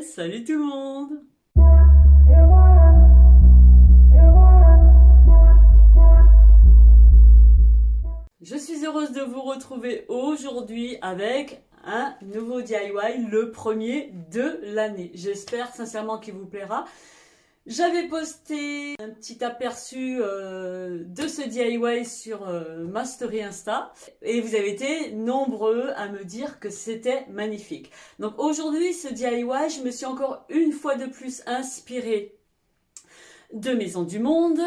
Salut tout le monde! Je suis heureuse de vous retrouver aujourd'hui avec un nouveau DIY, le premier de l'année. J'espère sincèrement qu'il vous plaira. J'avais posté un petit aperçu de ce DIY sur ma story Insta et vous avez été nombreux à me dire que c'était magnifique. Donc aujourd'hui, ce DIY, je me suis encore une fois de plus inspirée de Maison du Monde.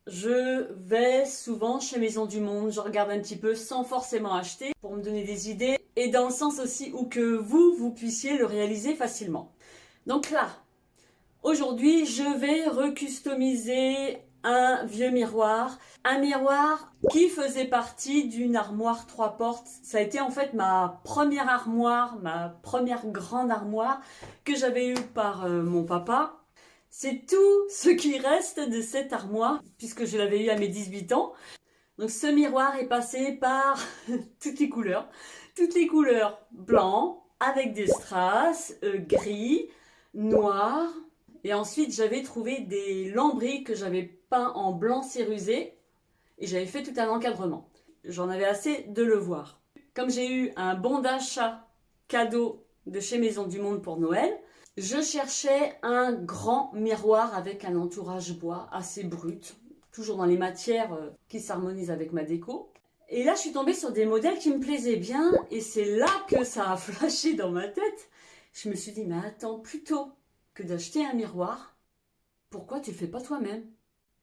Je vais souvent chez Maison du Monde, je regarde un petit peu sans forcément acheter pour me donner des idées et dans le sens aussi où que vous puissiez le réaliser facilement. Donc là, aujourd'hui, je vais recustomiser un vieux miroir. Un miroir qui faisait partie d'une armoire 3 portes. Ça a été en fait ma première armoire, ma première grande armoire que j'avais eue par mon papa. C'est tout ce qui reste de cette armoire puisque je l'avais eue à mes 18 ans. Donc ce miroir est passé par toutes les couleurs. Toutes les couleurs blanc avec des strass, gris, noir. Et ensuite, j'avais trouvé des lambris que j'avais peints en blanc cérusé et j'avais fait tout un encadrement. J'en avais assez de le voir. Comme j'ai eu un bon d'achat cadeau de chez Maison du Monde pour Noël, je cherchais un grand miroir avec un entourage bois assez brut, toujours dans les matières qui s'harmonisent avec ma déco. Et là, je suis tombée sur des modèles qui me plaisaient bien et c'est là que ça a flashé dans ma tête. Je me suis dit, mais attends, plutôt que d'acheter un miroir, pourquoi tu le fais pas toi-même?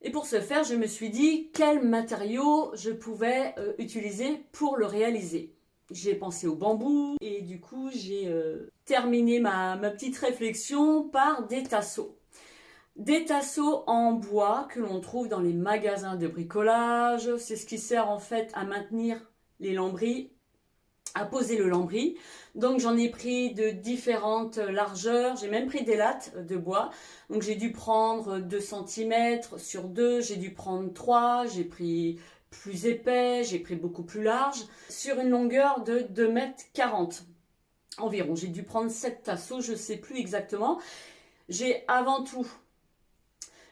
Et pour ce faire, je me suis dit quel matériau je pouvais utiliser pour le réaliser. J'ai pensé au bambou et du coup j'ai terminé ma petite réflexion par des tasseaux. Des tasseaux en bois que l'on trouve dans les magasins de bricolage. C'est ce qui sert en fait à maintenir les lambris, à poser le lambris. Donc j'en ai pris de différentes largeurs, j'ai même pris des lattes de bois. Donc j'ai dû prendre 2 cm sur 2, j'ai dû prendre 3, j'ai pris plus épais, j'ai pris beaucoup plus large, sur une longueur de 2,40 m environ. J'ai dû prendre 7 tasseaux, je ne sais plus exactement. J'ai avant tout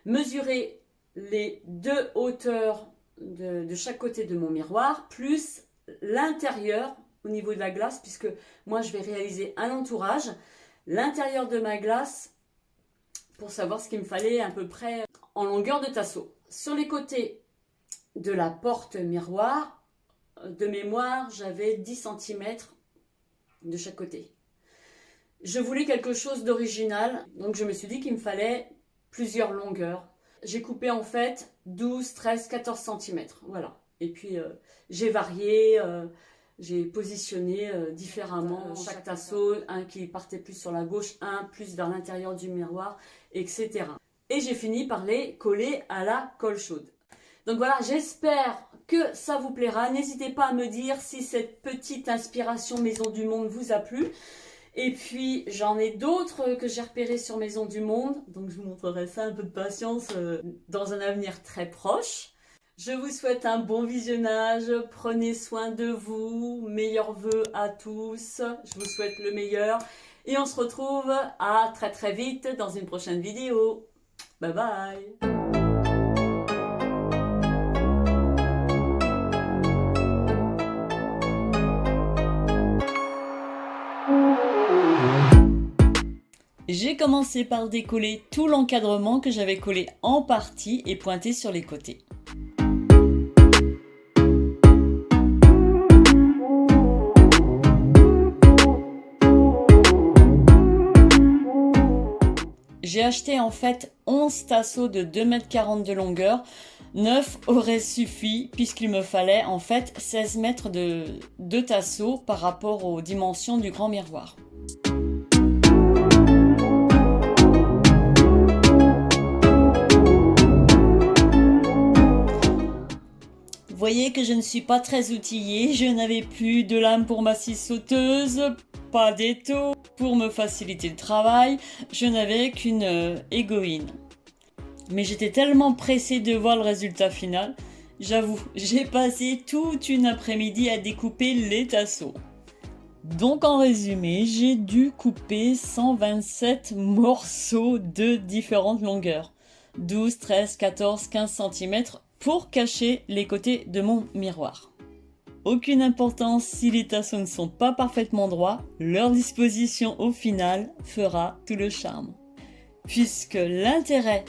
mesuré les 2 hauteurs de chaque côté de mon miroir, plus l'intérieur au niveau de la glace, puisque moi je vais réaliser un entourage, l'intérieur de ma glace, pour savoir ce qu'il me fallait à peu près en longueur de tasseau. Sur les côtés de la porte miroir, de mémoire, j'avais 10 cm de chaque côté. Je voulais quelque chose d'original, donc je me suis dit qu'il me fallait plusieurs longueurs. J'ai coupé en fait 12, 13, 14 cm, voilà. Et puis j'ai varié, j'ai positionné différemment chaque tasseau, un qui partait plus sur la gauche, un plus vers l'intérieur du miroir, etc. Et j'ai fini par les coller à la colle chaude. Donc voilà, j'espère que ça vous plaira. N'hésitez pas à me dire si cette petite inspiration Maison du Monde vous a plu. Et puis, j'en ai d'autres que j'ai repérées sur Maison du Monde. Donc, je vous montrerai ça, un peu de patience, dans un avenir très proche. Je vous souhaite un bon visionnage. Prenez soin de vous. Meilleurs vœux à tous. Je vous souhaite le meilleur. Et on se retrouve à très vite dans une prochaine vidéo. Bye bye. J'ai commencé par décoller tout l'encadrement que j'avais collé en partie et pointé sur les côtés. J'ai acheté en fait 11 tasseaux de 2,40 m de longueur. 9 aurait suffi puisqu'il me fallait en fait 16 mètres de tasseaux par rapport aux dimensions du grand miroir. Vous voyez que je ne suis pas très outillée, je n'avais plus de lame pour ma scie sauteuse, pas d'étau pour me faciliter le travail, je n'avais qu'une égoïne. Mais j'étais tellement pressée de voir le résultat final, j'avoue, j'ai passé toute une après-midi à découper les tasseaux. Donc en résumé, j'ai dû couper 127 morceaux de différentes longueurs. 12, 13, 14, 15 cm pour cacher les côtés de mon miroir. Aucune importance si les tasseaux ne sont pas parfaitement droits, leur disposition au final fera tout le charme. Puisque l'intérêt,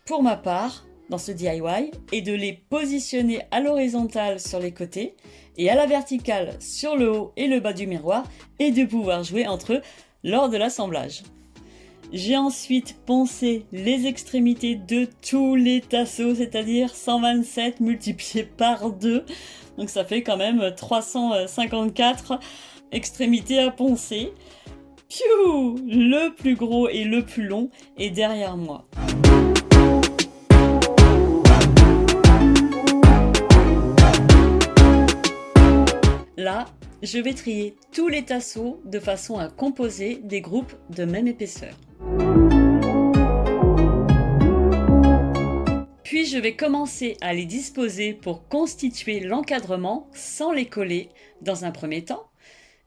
pour ma part, dans ce DIY, est de les positionner à l'horizontale sur les côtés et à la verticale sur le haut et le bas du miroir et de pouvoir jouer entre eux lors de l'assemblage. J'ai ensuite poncé les extrémités de tous les tasseaux, c'est-à-dire 127 multiplié par 2. Donc ça fait quand même 354 extrémités à poncer. Piou! Le plus gros et le plus long est derrière moi. Là, je vais trier tous les tasseaux de façon à composer des groupes de même épaisseur. Puis je vais commencer à les disposer pour constituer l'encadrement sans les coller dans un premier temps.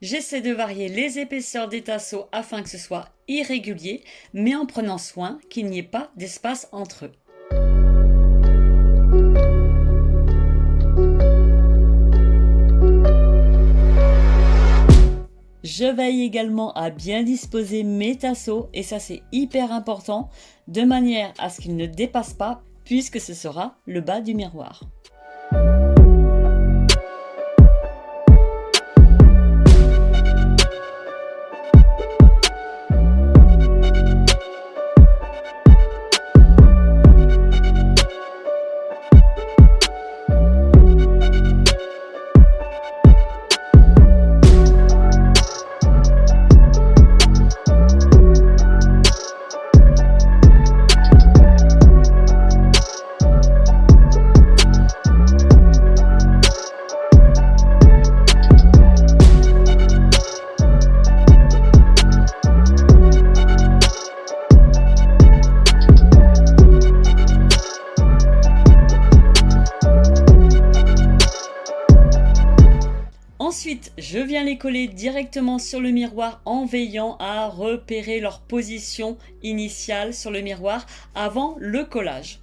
J'essaie de varier les épaisseurs des tasseaux afin que ce soit irrégulier, mais en prenant soin qu'il n'y ait pas d'espace entre eux. Je veille également à bien disposer mes tasseaux, et ça c'est hyper important, de manière à ce qu'ils ne dépassent pas, puisque ce sera le bas du miroir. Ensuite, je viens les coller directement sur le miroir en veillant à repérer leur position initiale sur le miroir avant le collage.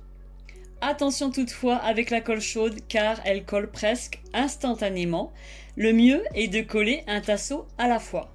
Attention toutefois avec la colle chaude car elle colle presque instantanément. Le mieux est de coller un tasseau à la fois.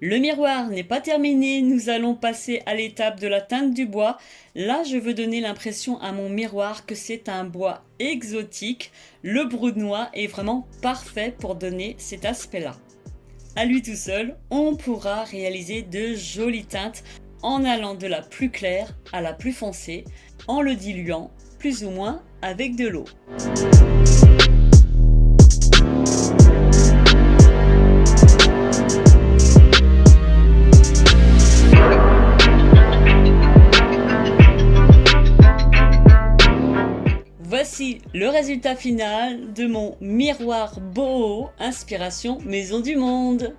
Le miroir n'est pas terminé, nous allons passer à l'étape de la teinte du bois. Là, je veux donner l'impression à mon miroir que c'est un bois exotique. Le broudnois est vraiment parfait pour donner cet aspect-là. À lui tout seul, on pourra réaliser de jolies teintes en allant de la plus claire à la plus foncée, en le diluant plus ou moins avec de l'eau. Voici le résultat final de mon miroir boho inspiration Maison du Monde.